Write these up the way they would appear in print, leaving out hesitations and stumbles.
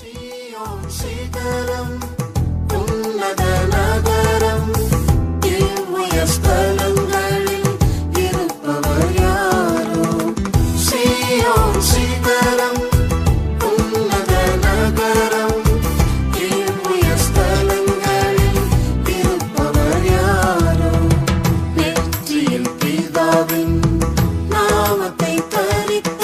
சீயோன் சிகரம் உன்னத நகரம் இவ்வுயர் ஸ்தலங்களில் இருப்பவர் யாரோ? சீயோன் சிகரம் உன்னத நகரம் இவ்வுயர் ஸ்தலங்களில் இருப்பவர் யாரோ? நெற்றியில் பிதாவின் நாமத்தை தரித்த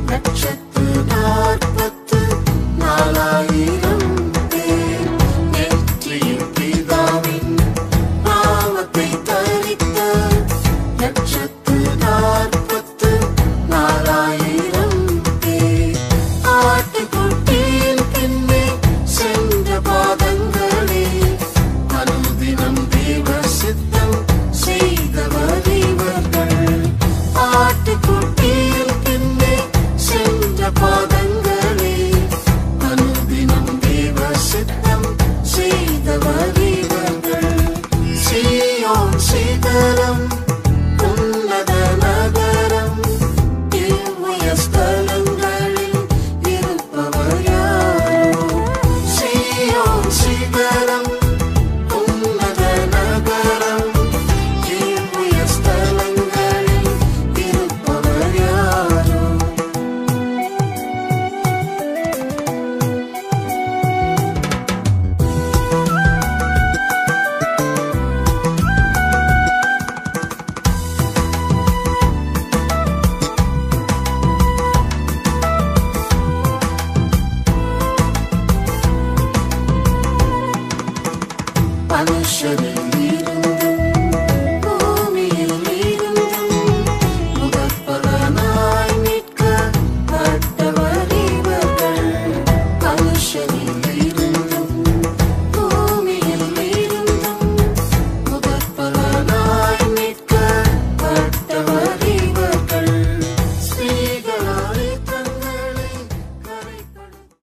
லட்சத்து 44,000 பேர். நெற்றியில் பிதாவின் நாமத்தை தரித்த லட்சத்து 44,000 பேர். ஆட்டுக்குட்டியின் பின்னே சென்ற பாதங்களே, அனுதினம் தேவ சித்தம் செய்தவர் இவர்கள். ஆட்டுக்குட்டியின் பின்னே சென்ற பாதங்களே, அனுதினம் தேவ சித்தம் செய்தவர் இவர்கள். சீயோன் சிகரம் உன்னத நகரம் இவ்வுயர் ஸ்தலங்களில் இருப்பவர் யாரோ? சீயோன் சிகரம் உன்னத நகரம் இவ்வுயர் ஸ்தலங்களில் இருப்பவர் யாரோ? மனுஷரில்